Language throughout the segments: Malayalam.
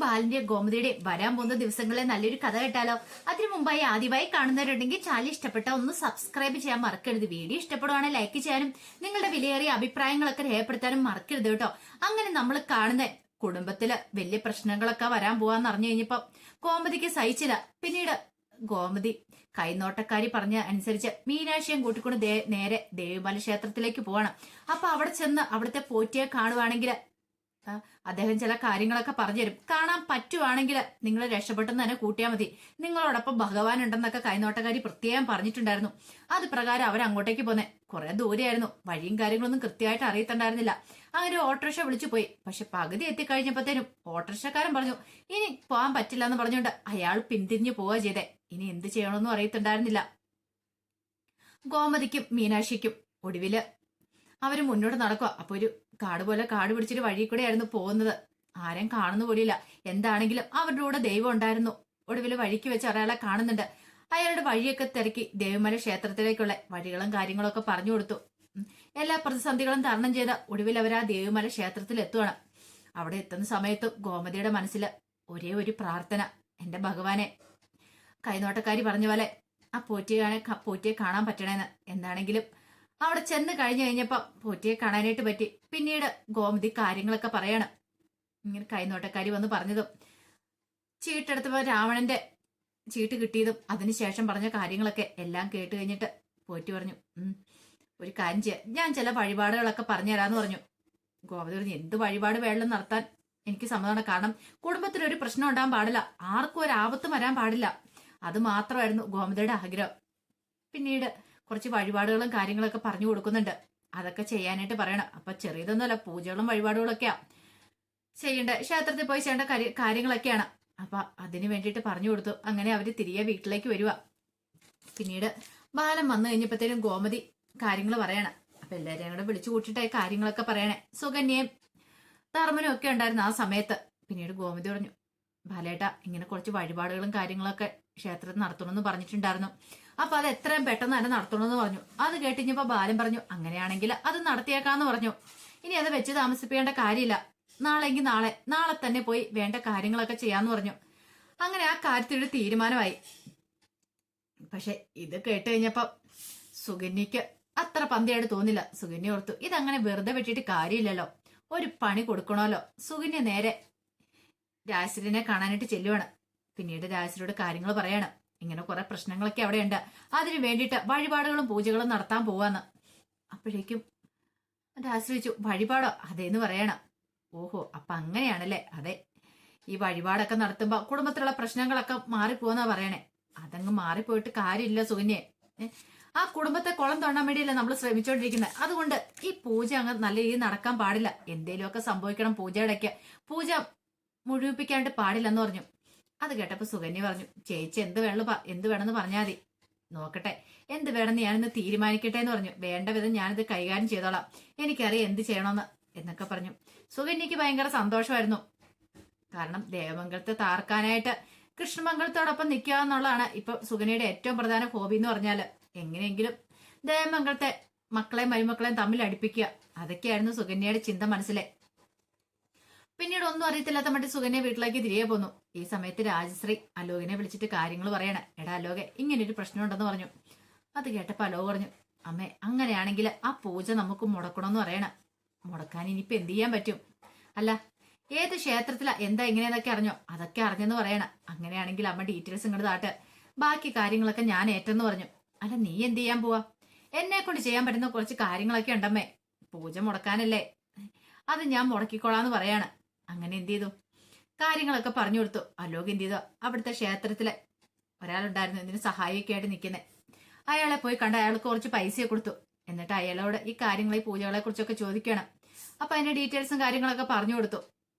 ബാലിന്റെ ഗോമതിയുടെ വരാൻ പോകുന്ന ദിവസങ്ങളിലെ നല്ലൊരു കഥ കേട്ടാലോ? അതിനു മുമ്പായി ആദ്യമായി കാണുന്നവരുണ്ടെങ്കിൽ ചാനൽ ഇഷ്ടപ്പെട്ട ഒന്ന് സബ്സ്ക്രൈബ് ചെയ്യാൻ മറക്കരുത്. വീഡിയോ ഇഷ്ടപ്പെടുവാണെങ്കിൽ ലൈക്ക് ചെയ്യാനും നിങ്ങളുടെ വിലയേറിയ അഭിപ്രായങ്ങളൊക്കെ രേഖപ്പെടുത്താനും മറക്കരുത് കേട്ടോ. അങ്ങനെ നമ്മൾ കാണുന്ന കുടുംബത്തില് വലിയ പ്രശ്നങ്ങളൊക്കെ വരാൻ പോവാന്ന് അറിഞ്ഞു കഴിഞ്ഞപ്പോ ഗോമതിക്ക് സഹിച്ചില്ല. പിന്നീട് ഗോമതി കൈനോട്ടക്കാരി പറഞ്ഞ അനുസരിച്ച് മീനാക്ഷിയും കൂട്ടിക്കൊണ്ട് നേരെ ദേവിമല ക്ഷേത്രത്തിലേക്ക് പോവാണ്. അപ്പൊ അവിടെ ചെന്ന് അവിടുത്തെ പോറ്റിയെ കാണുവാണെങ്കിൽ അദ്ദേഹം ചില കാര്യങ്ങളൊക്കെ പറഞ്ഞുതരും. കാണാൻ പറ്റുവാണെങ്കിൽ നിങ്ങൾ രക്ഷപ്പെട്ടെന്ന് തന്നെ കൂട്ടിയാൽ മതി. നിങ്ങളോടൊപ്പം ഭഗവാൻ ഉണ്ടെന്നൊക്കെ കൈനോട്ടക്കാരി പ്രത്യേകം പറഞ്ഞിട്ടുണ്ടായിരുന്നു. അത് പ്രകാരം അവരങ്ങോട്ടേക്ക് പോന്നെ. കുറെ ദൂരെയായിരുന്നു, വഴിയും കാര്യങ്ങളൊന്നും കൃത്യമായിട്ട് അറിയത്തുണ്ടായിരുന്നില്ല. അങ്ങനെ ഓട്ടോറിക്ഷ വിളിച്ചു പോയി. പക്ഷെ പകുതി എത്തിക്കഴിഞ്ഞപ്പോഴത്തേനും ഓട്ടോറിക്ഷക്കാരൻ പറഞ്ഞു ഇനി പോകാൻ പറ്റില്ല എന്ന് പറഞ്ഞുകൊണ്ട് അയാൾ പിന്തിരിഞ്ഞു പോവുക ചെയ്തേ. ഇനി എന്ത് ചെയ്യണമെന്നും അറിയത്തുണ്ടായിരുന്നില്ല ഗോമതിക്കും മീനാക്ഷിക്കും. ഒടുവില് അവര് മുന്നോട്ട് നടക്കുക. അപ്പൊ ഒരു കാട് പോലെ കാട് പിടിച്ചൊരു വഴി കൂടെ ആയിരുന്നു പോകുന്നത്. ആരും കാണുന്ന പോലില്ല. എന്താണെങ്കിലും അവരുടെ കൂടെ ദൈവം ഉണ്ടായിരുന്നു. ഒടുവില് വഴിക്ക് വെച്ച് ഒരാളെ കാണുന്നുണ്ട്. അയാളുടെ വഴിയൊക്കെ തിരക്കി ദേവിമല ക്ഷേത്രത്തിലേക്കുള്ള വഴികളും കാര്യങ്ങളൊക്കെ പറഞ്ഞു കൊടുത്തു. എല്ലാ പ്രതിസന്ധികളും തരണം ചെയ്ത ഒടുവിൽ അവർ ആ ദേവിമല ക്ഷേത്രത്തിൽ എത്തുകയാണ്. അവിടെ എത്തുന്ന സമയത്തും ഗോമതിയുടെ മനസ്സിൽ ഒരേ ഒരു പ്രാർത്ഥന, എന്റെ ഭഗവാനെ കൈനോട്ടക്കാരി പറഞ്ഞ പോലെ ആ പോറ്റിയെ കാണാൻ പറ്റണേന്ന്. എന്താണെങ്കിലും അവിടെ ചെന്ന് കഴിഞ്ഞു കഴിഞ്ഞപ്പോ പോറ്റിയെ കാണാനായിട്ട് പറ്റി. പിന്നീട് ഗോമതി കാര്യങ്ങളൊക്കെ പറയാണ്. ഇങ്ങനെ കൈനോട്ടക്കാരി വന്ന് പറഞ്ഞതും ചീട്ടെടുത്തപ്പോ രാവണന്റെ ചീട്ട് കിട്ടിയതും അതിനുശേഷം പറഞ്ഞ കാര്യങ്ങളൊക്കെ എല്ലാം കേട്ട് കഴിഞ്ഞിട്ട് പോറ്റി പറഞ്ഞു ഒരു കാര്യം ചെയ്യാം, ഞാൻ ചില വഴിപാടുകളൊക്കെ പറഞ്ഞു തരാന്ന് പറഞ്ഞു. ഗോമതി പറഞ്ഞു എന്ത് വഴിപാട് വേണം നടത്താൻ എനിക്ക് സമ്മതമാണ്. കാരണം കുടുംബത്തിലൊരു പ്രശ്നം ഉണ്ടാകാൻ പാടില്ല, ആർക്കും ഒരു ആപത്തും വരാൻ പാടില്ല. അത് മാത്രമായിരുന്നു ഗോമതിയുടെ ആഗ്രഹം. പിന്നീട് കുറച്ച് വഴിപാടുകളും കാര്യങ്ങളൊക്കെ പറഞ്ഞു കൊടുക്കുന്നുണ്ട്. അതൊക്കെ ചെയ്യാനായിട്ട് പറയണം. അപ്പൊ ചെറിയതൊന്നുമല്ല, പൂജകളും വഴിപാടുകളൊക്കെയാ ചെയ്യേണ്ട. ക്ഷേത്രത്തിൽ പോയി ചെയ്യേണ്ട കാര്യങ്ങളൊക്കെയാണ്. അപ്പൊ അതിന് വേണ്ടിയിട്ട് പറഞ്ഞു കൊടുത്തു. അങ്ങനെ അവര് തിരികെ വീട്ടിലേക്ക് വരുക. പിന്നീട് ബാലൻ വന്നു കഴിഞ്ഞപ്പോഴത്തേനും ഗോമതി കാര്യങ്ങൾ പറയണം. അപ്പൊ എല്ലാവരെയും കൂടെ വിളിച്ചു കൂട്ടിയിട്ടായി കാര്യങ്ങളൊക്കെ പറയണേ. സുകന്യയും ധർമ്മനും ഒക്കെ ഉണ്ടായിരുന്നു ആ സമയത്ത്. പിന്നീട് ഗോമതി പറഞ്ഞു ബാലേട്ട ഇങ്ങനെ കുറച്ച് വഴിപാടുകളും കാര്യങ്ങളൊക്കെ ക്ഷേത്രത്തിൽ നടത്തണമെന്ന് പറഞ്ഞിട്ടുണ്ടായിരുന്നു. അപ്പൊ അത് എത്രയും പെട്ടെന്ന് തന്നെ നടത്തണമെന്ന് പറഞ്ഞു. അത് കേട്ടിഞ്ഞപ്പോ ബാലൻ പറഞ്ഞു അങ്ങനെയാണെങ്കിൽ അത് നടത്തിയേക്കാന്ന് പറഞ്ഞു. ഇനി അത് വെച്ച് താമസിപ്പിക്കേണ്ട കാര്യമില്ല, നാളെങ്കിൽ നാളെ തന്നെ പോയി വേണ്ട കാര്യങ്ങളൊക്കെ ചെയ്യാന്ന് പറഞ്ഞു. അങ്ങനെ ആ കാര്യത്തിലൊരു തീരുമാനമായി. പക്ഷെ ഇത് കേട്ട് കഴിഞ്ഞപ്പോ സുകന്യക്ക് അത്ര പന്തിയായിട്ട് തോന്നില്ല. സുകന്യ ഓർത്തു ഇതങ്ങനെ വെറുതെ വെട്ടിയിട്ട് കാര്യമില്ലല്ലോ, ഒരു പണി കൊടുക്കണമല്ലോ. സുകന്യ നേരെ രാജശ്രീനെ കാണാനായിട്ട് ചെല്ലുവാണ്. പിന്നീട് രാജശ്രീയോട് കാര്യങ്ങൾ പറയാണ്. ഇങ്ങനെ കുറെ പ്രശ്നങ്ങളൊക്കെ അവിടെയുണ്ട്, അതിനു വേണ്ടിയിട്ട് വഴിപാടുകളും പൂജകളും നടത്താൻ പോവാന്ന്. അപ്പോഴേക്കും രാജശ്രീ ചോദിച്ചു വഴിപാടോ? അതേന്ന് പറയണം. ഓഹോ അപ്പൊ അങ്ങനെയാണല്ലേ. അതെ, ഈ വഴിപാടൊക്കെ നടത്തുമ്പോ കുടുംബത്തിലുള്ള പ്രശ്നങ്ങളൊക്കെ മാറിപ്പോന്നാ പറയണേ. അതങ്ങ് മാറിപ്പോയിട്ട് കാര്യമില്ല സുകന്യെ. ആ കുടുംബത്തെ കുളം തൊണ്ടാൻ വേണ്ടിയല്ലേ നമ്മൾ ശ്രമിച്ചോണ്ടിരിക്കുന്നത്. അതുകൊണ്ട് ഈ പൂജ അങ്ങ് നല്ല രീതിയിൽ നടക്കാൻ പാടില്ല. എന്തേലുമൊക്കെ സംഭവിക്കണം പൂജയുടെയൊക്കെ. പൂജ മുഴുവിപ്പിക്കാനായിട്ട് പാടില്ലെന്ന് പറഞ്ഞു. അത് കേട്ടപ്പോ സുകന്യ പറഞ്ഞു ചേച്ചി എന്ത് വേണമെന്ന് പറഞ്ഞാൽ മതി, നോക്കട്ടെ എന്ത് വേണമെന്ന് ഞാനിന്ന് തീരുമാനിക്കട്ടെ എന്ന് പറഞ്ഞു. വേണ്ട വിധം ഞാനിത് കൈകാര്യം ചെയ്തോളാം, എനിക്കറിയാം എന്ത് ചെയ്യണമെന്ന് എന്നൊക്കെ പറഞ്ഞു. സുകന്യക്ക് ഭയങ്കര സന്തോഷമായിരുന്നു. കാരണം ദേവമംഗലത്തെ താർക്കാനായിട്ട് കൃഷ്ണമംഗലത്തോടൊപ്പം നിൽക്കുക എന്നുള്ളതാണ് ഇപ്പൊ സുകന്യയുടെ ഏറ്റവും പ്രധാന ഹോബി എന്ന് പറഞ്ഞാല്. എങ്ങനെയെങ്കിലും ദേവമംഗലത്തെ മക്കളെയും മരുമക്കളെയും തമ്മിൽ അടുപ്പിക്കുക, അതൊക്കെയായിരുന്നു സുകന്യയുടെ ചിന്ത മനസ്സിലെ. പിന്നീട് ഒന്നും അറിയത്തില്ലാത്ത മറ്റു സുകന്യ വീട്ടിലേക്ക് തിരികെ പോന്നു. ഈ സമയത്ത് രാജശ്രീ അലോകിനെ വിളിച്ചിട്ട് കാര്യങ്ങൾ പറയണേ. എടാ അലോകെ ഇങ്ങനൊരു പ്രശ്നമുണ്ടെന്ന് പറഞ്ഞു. അത് കേട്ടപ്പോ അലോക് പറഞ്ഞു അമ്മേ അങ്ങനെയാണെങ്കിൽ ആ പൂജ നമുക്ക് മുടക്കണമെന്ന് പറയണം. മുടക്കാൻ ഇനിയിപ്പോ എന്ത് ചെയ്യാൻ പറ്റും? അല്ല ഏത് ക്ഷേത്രത്തിലാ എന്താ ഇങ്ങനെയെന്നൊക്കെ അറിഞ്ഞോ? അതൊക്കെ അറിഞ്ഞെന്ന് പറയണം. അങ്ങനെയാണെങ്കിൽ അമ്മ ഡീറ്റെയിൽസ് ഇങ്ങോട്ട് താട്ട്, ബാക്കി കാര്യങ്ങളൊക്കെ ഞാൻ ഏറ്റെന്ന് പറഞ്ഞു. അല്ല നീ എന്ത് ചെയ്യാൻ പോവാ? എന്നെ കൊണ്ട് ചെയ്യാൻ പറ്റുന്ന കുറച്ച് കാര്യങ്ങളൊക്കെ ഉണ്ടമ്മേ. പൂജ മുടക്കാനല്ലേ, അത് ഞാൻ മുടക്കിക്കോളാന്ന് പറയാണ്. അങ്ങനെ എന്ത് ചെയ്തു? കാര്യങ്ങളൊക്കെ പറഞ്ഞു കൊടുത്തു. അലോക് എന്ത് ചെയ്തു? അവിടുത്തെ ക്ഷേത്രത്തിലെ ഒരാളുണ്ടായിരുന്നു ഇതിന് സഹായിയൊക്കെ ആയിട്ട് നിൽക്കുന്നത്. അയാളെ പോയി കണ്ട് അയാൾക്ക് കുറച്ച് പൈസ കൊടുത്തു. എന്നിട്ട് അയാളോട് ഈ കാര്യങ്ങൾ ഈ പൂജകളെ കുറിച്ചൊക്കെ ചോദിക്കണം. അപ്പൊ അതിന്റെ ഡീറ്റെയിൽസും കാര്യങ്ങളൊക്കെ പറഞ്ഞു കൊടുത്തു.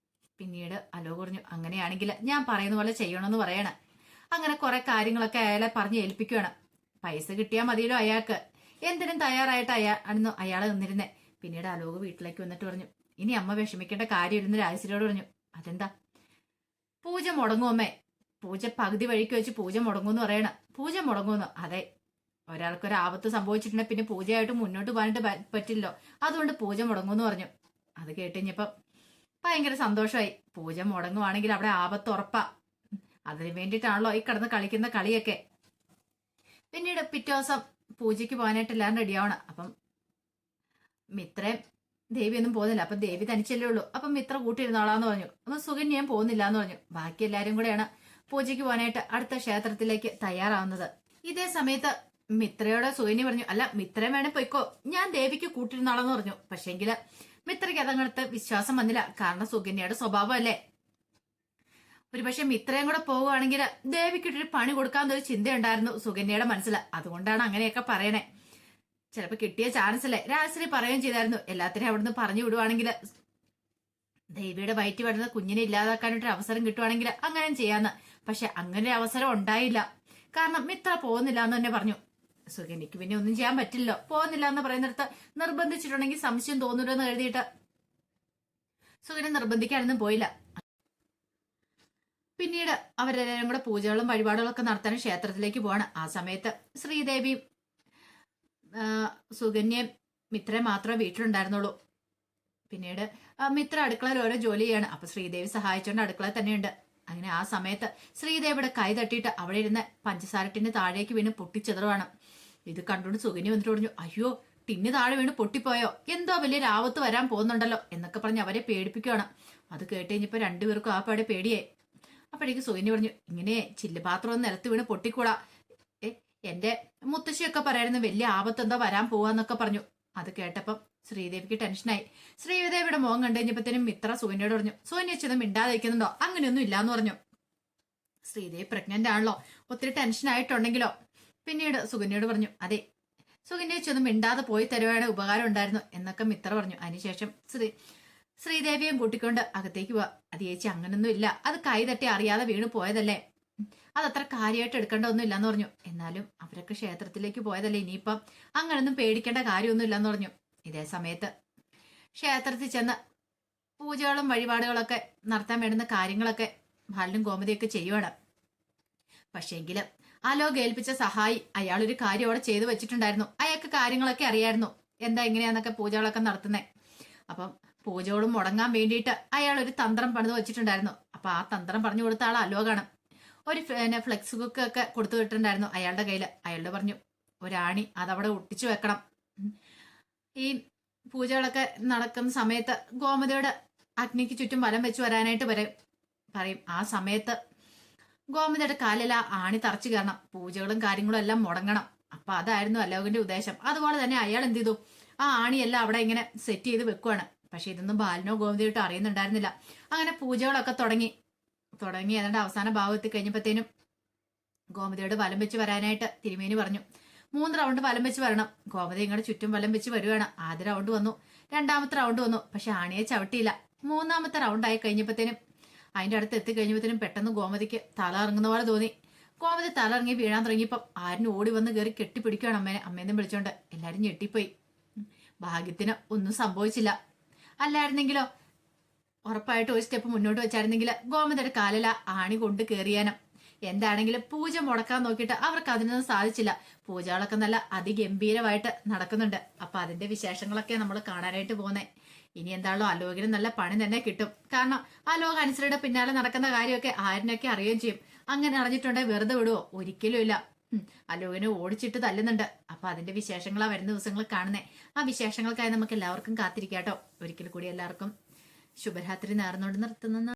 പിന്നീട് അലോക് പറഞ്ഞു അങ്ങനെയാണെങ്കിൽ ഞാൻ പറയുന്ന പോലെ ചെയ്യണമെന്ന് പറയണം. അങ്ങനെ കുറെ കാര്യങ്ങളൊക്കെ അയാളെ പറഞ്ഞ് ഏൽപ്പിക്കുകയാണ്. പൈസ കിട്ടിയാൽ മതിയല്ലോ അയാൾക്ക്. എന്തിനും തയ്യാറായിട്ട് അയാളെ നിന്നിരുന്നേ. പിന്നീട് അലോക് വീട്ടിലേക്ക് വന്നിട്ട് പറഞ്ഞു ഇനി അമ്മ വിഷമിക്കേണ്ട കാര്യമില്ലെന്ന് രാജശ്രീയോട് പറഞ്ഞു. അതെന്താ? പൂജ മുടങ്ങുമേ. പൂജ പകുതി വഴിക്ക് വെച്ച് പൂജ മുടങ്ങുമെന്ന് പറയണം. പൂജ മുടങ്ങുമെന്ന്? അതെ, ഒരാൾക്കൊരു ആപത്ത് സംഭവിച്ചിട്ടുണ്ടെങ്കിൽ പിന്നെ പൂജയായിട്ട് മുന്നോട്ട് പോകാനായിട്ട് പറ്റില്ലല്ലോ, അതുകൊണ്ട് പൂജ മുടങ്ങുമെന്ന് പറഞ്ഞു. അത് കേട്ടുകഴിഞ്ഞപ്പം ഭയങ്കര സന്തോഷമായി. പൂജ മുടങ്ങുവാണെങ്കിൽ അവിടെ ആപത്ത് ഉറപ്പാ. അതിനു വേണ്ടിയിട്ടാണല്ലോ ഈ കിടന്ന് കളിക്കുന്ന കളിയൊക്കെ. പിന്നീട് പിറ്റേ ദിവസം പൂജയ്ക്ക് പോകാനായിട്ട് എല്ലാം റെഡിയാവണം. അപ്പം മിത്രയും ദേവി ഒന്നും പോകുന്നില്ല. അപ്പൊ ദേവി തനിച്ചല്ലേ ഉള്ളൂ. അപ്പം മിത്ര കൂട്ടിയിരുന്നോളാന്ന് പറഞ്ഞു. അപ്പൊ സുകന്യയും പോകുന്നില്ല എന്ന് പറഞ്ഞു. ബാക്കി എല്ലാരും കൂടെയാണ് പൂജയ്ക്ക് പോകാനായിട്ട് അടുത്ത ക്ഷേത്രത്തിലേക്ക് തയ്യാറാവുന്നത്. ഇതേ സമയത്ത് മിത്രയോട് സുകന്യ പറഞ്ഞു, അല്ല മിത്ര വേണേ പൊയ്ക്കോ, ഞാൻ ദേവിക്ക് കൂട്ടിരുന്നാളെന്ന് പറഞ്ഞു. പക്ഷെങ്കില് മിത്രയ്ക്ക് അതങ്ങനത്തെ വിശ്വാസം വന്നില്ല. കാരണം സുകന്യയുടെ സ്വഭാവം അല്ലേ. ഒരുപക്ഷെ മിത്രയും കൂടെ പോവുകയാണെങ്കിൽ ദേവിക്കിട്ടൊരു പണി കൊടുക്കാന്നൊരു ചിന്തയുണ്ടായിരുന്നു സുകന്യയുടെ മനസ്സിൽ. അതുകൊണ്ടാണ് അങ്ങനെയൊക്കെ പറയണേ. ചിലപ്പോ കിട്ടിയ ചാൻസ് അല്ലേ. രാജശ്രീ പറയുകയും ചെയ്തായിരുന്നു, എല്ലാത്തിനും അവിടുന്ന് പറഞ്ഞു വിടുവാണെങ്കിൽ ദേവിയുടെ വയറ്റി വരുന്ന കുഞ്ഞിനെ ഇല്ലാതാക്കാനായിട്ടൊരു അവസരം കിട്ടുവാണെങ്കിൽ അങ്ങനെ ചെയ്യാന്ന്. പക്ഷെ അങ്ങനെ ഒരു അവസരം ഉണ്ടായില്ല. കാരണം മിത്ര പോകുന്നില്ല എന്ന് തന്നെ പറഞ്ഞു. സുകന്യക്ക് പിന്നെ ഒന്നും ചെയ്യാൻ പറ്റില്ലല്ലോ. പോകുന്നില്ല എന്ന് പറയുന്നിടത്ത് നിർബന്ധിച്ചിട്ടുണ്ടെങ്കിൽ സംശയം തോന്നൂല്ലോ എന്ന് എഴുതിയിട്ട് സുകന്യ നിർബന്ധിക്കാനൊന്നും പോയില്ല. പിന്നീട് അവരെല്ലാവരും കൂടെ പൂജകളും വഴിപാടുകളും ഒക്കെ നടത്താൻ ക്ഷേത്രത്തിലേക്ക് പോവാണ്. ആ സമയത്ത് ശ്രീദേവിയും സുകന്യയും മിത്രയും മാത്രമേ വീട്ടിലുണ്ടായിരുന്നുള്ളൂ. പിന്നീട് മിത്ര അടുക്കളയിൽ ഓരോ ജോലി ചെയ്യാണ്. അപ്പൊ ശ്രീദേവി സഹായിച്ചുകൊണ്ട് അടുക്കളയിൽ തന്നെയുണ്ട്. അങ്ങനെ ആ സമയത്ത് ശ്രീദേവിയുടെ കൈ തട്ടിയിട്ട് അവിടെ ഇരുന്ന് പഞ്ചസാര ടിന്ന് താഴേക്ക് വീണ് പൊട്ടിച്ചെതറുവാണ്. ഇത് കണ്ടുകൊണ്ട് സുകന്യ വന്നിട്ട് പറഞ്ഞു, അയ്യോ ടിന്ന് താഴെ വീണ് പൊട്ടിപ്പോയോ, എന്തോ വലിയൊരു ആപത്ത് വരാൻ പോകുന്നുണ്ടല്ലോ എന്നൊക്കെ പറഞ്ഞ് അവരെ പേടിപ്പിക്കുകയാണ്. അത് കേട്ട് കഴിഞ്ഞപ്പോ രണ്ടുപേർക്കും ആ പാടെ പേടിയേ. അപ്പോഴേക്ക് സുകന്യ പറഞ്ഞു, ഇങ്ങനെ ചില്ലുപാത്രം ഒന്ന് നിലത്ത് വീണ് പൊട്ടിക്കൂടാ, എന്റെ മുത്തശ്ശിയൊക്കെ പറയായിരുന്നു വലിയ ആപത്ത് എന്തോ വരാൻ പോവാന്നൊക്കെ പറഞ്ഞു. അത് കേട്ടപ്പം ശ്രീദേവിക്ക് ടെൻഷനായി. ശ്രീദേവിയുടെ മുഖം കണ്ടു കഴിഞ്ഞപ്പത്തേനും മിത്ര സുകന്യയോട് പറഞ്ഞു, സുകന്യ ചെന്ന് മിണ്ടാതിരിക്കുന്നുണ്ടോ, അങ്ങനെയൊന്നും ഇല്ലാന്ന് പറഞ്ഞു. ശ്രീദേവി പ്രഗ്നന്റ് ആണല്ലോ, ഒത്തിരി ടെൻഷനായിട്ടുണ്ടെങ്കിലോ. പിന്നീട് സുകന്യയോട് പറഞ്ഞു, അതെ സുകന്യ ചെന്ന് മിണ്ടാതെ പോയി തരുവാണ് ഉപകാരം ഉണ്ടായിരുന്നു എന്നൊക്കെ മിത്ര പറഞ്ഞു. അതിനുശേഷം ശ്രീദേവിയും കൂട്ടിക്കൊണ്ട് അകത്തേക്ക് പോവാ. അത് ചേച്ചി അങ്ങനൊന്നും ഇല്ല, അത് കൈ തട്ടി അറിയാതെ വീണ് പോയതല്ലേ, അതത്ര കാര്യമായിട്ട് എടുക്കേണ്ട ഒന്നും ഇല്ലാന്ന് പറഞ്ഞു. എന്നാലും അവരൊക്കെ ക്ഷേത്രത്തിലേക്ക് പോയതല്ലേ, ഇനിയിപ്പം അങ്ങനൊന്നും പേടിക്കേണ്ട കാര്യമൊന്നും ഇല്ലെന്ന് പറഞ്ഞു. ഇതേ സമയത്ത് ക്ഷേത്രത്തിൽ ചെന്ന് പൂജകളും വഴിപാടുകളൊക്കെ നടത്താൻ വേണ്ടുന്ന കാര്യങ്ങളൊക്കെ ബാലനും ഗോമതിയൊക്കെ ചെയ്യുവാണ്. പക്ഷേങ്കിലും ആലോക് ഏൽപ്പിച്ച സഹായി അയാളൊരു കാര്യം അവിടെ ചെയ്തു വെച്ചിട്ടുണ്ടായിരുന്നു. അയാൾക്ക് കാര്യങ്ങളൊക്കെ അറിയായിരുന്നു, എന്താ എങ്ങനെയാന്നൊക്കെ പൂജകളൊക്കെ നടത്തുന്നേ. അപ്പം പൂജകളും മുടങ്ങാൻ വേണ്ടിയിട്ട് അയാൾ ഒരു തന്ത്രം പണിത് വെച്ചിട്ടുണ്ടായിരുന്നു. അപ്പൊ ആ തന്ത്രം പറഞ്ഞു കൊടുത്ത ആൾ അലോകാണ്. ഒരു ഫ്ലെക്സ് ബുക്ക് ഒക്കെ കൊടുത്തു വിട്ടിട്ടുണ്ടായിരുന്നു അയാളുടെ കയ്യിൽ. അയാളുടെ പറഞ്ഞു, ഒരാണി അതവിടെ ഒട്ടിച്ചു വെക്കണം. ഈ പൂജകളൊക്കെ നടക്കുന്ന സമയത്ത് ഗോമതിയോട് അഗ്നിക്ക് ചുറ്റും വലം വെച്ച് വരാനായിട്ട് പറയും. ആ സമയത്ത് ഗോമതിയുടെ കാലിൽ ആ ആണി തറച്ചു കയറണം, പൂജകളും കാര്യങ്ങളും എല്ലാം മുടങ്ങണം. അപ്പൊ അതായിരുന്നു അലോകിന്റെ ഉദ്ദേശം. അതുപോലെ തന്നെ അയാൾ എന്ത് ചെയ്തു, ആ ആണിയെല്ലാം അവിടെ ഇങ്ങനെ സെറ്റ് ചെയ്ത് വെക്കുവാണ്. പക്ഷെ ഇതൊന്നും ബാലനോ ഗോമതിയോട്ടോ അറിയുന്നുണ്ടായിരുന്നില്ല. അങ്ങനെ പൂജകളൊക്കെ തുടങ്ങി ഏതാണ്ട് അവസാന ഭാഗത്ത് കഴിഞ്ഞപ്പോഴത്തേനും ഗോമതിയോട് വലം വെച്ച് വരാനായിട്ട് തിരുമേനി പറഞ്ഞു. 3 റൗണ്ട് വലം വെച്ച് വരണം. ഗോമതി ഇങ്ങോട്ട് ചുറ്റും വലം വെച്ച് വരുവാണ്. ആദ്യ റൗണ്ട് വന്നു, രണ്ടാമത്തെ റൗണ്ട് വന്നു, പക്ഷെ ആണിയെ ചവിട്ടിയില്ല. 3ാമത്തെ റൗണ്ട് ആയി കഴിഞ്ഞപ്പോഴത്തേനും അതിന്റെ അടുത്ത് എത്തിക്കഴിഞ്ഞപ്പോഴത്തേനും പെട്ടെന്ന് ഗോമതിക്ക് തല ഇറങ്ങുന്ന പോലെ തോന്നി. ഗോമതി തല ഇറങ്ങി വീഴാൻ തുടങ്ങിയപ്പം ആരും ഓടി വന്ന് കയറി കെട്ടിപ്പിടിക്കുകയാണ് അമ്മേനെ വിളിച്ചോണ്ട്. എല്ലാരും ഞെട്ടിപ്പോയി. ഭാഗ്യത്തിന് ഒന്നും സംഭവിച്ചില്ല. അല്ലായിരുന്നെങ്കിലോ ഉറപ്പായിട്ട് ഒരു സ്റ്റെപ്പ് മുന്നോട്ട് വെച്ചായിരുന്നെങ്കിൽ ഗോമതിയുടെ കാലില ആണി കൊണ്ട് കയറിയാനും. എന്താണെങ്കിലും പൂജ മുടക്കാൻ നോക്കിയിട്ട് അവർക്ക് അതിനൊന്നും സാധിച്ചില്ല. പൂജകളൊക്കെ നല്ല അതിഗംഭീരമായിട്ട് നടക്കുന്നുണ്ട്. അപ്പൊ അതിന്റെ വിശേഷങ്ങളൊക്കെ നമ്മൾ കാണാനായിട്ട് പോകുന്നേ. ഇനി എന്താണല്ലോ അലോകിന് നല്ല പണി തന്നെ കിട്ടും. കാരണം അലോക് അനുസരിയുടെ പിന്നാലെ നടക്കുന്ന കാര്യമൊക്കെ ആരിനൊക്കെ അറിയുകയും ചെയ്യും. അങ്ങനെ അറിഞ്ഞിട്ടുണ്ടെങ്കിൽ വെറുതെ വിടുവോ, ഒരിക്കലും ഇല്ല. അലോകിനെ ഓടിച്ചിട്ട് തല്ലുന്നുണ്ട്. അപ്പൊ അതിന്റെ വിശേഷങ്ങളാ വരുന്ന ദിവസങ്ങൾ കാണുന്നേ. ആ വിശേഷങ്ങൾക്കായി നമുക്ക് എല്ലാവർക്കും കാത്തിരിക്കാട്ടോ. ഒരിക്കൽ കൂടി എല്ലാവർക്കും ശുഭരാത്രി നേർന്നുകൊണ്ട് നിർത്തുന്ന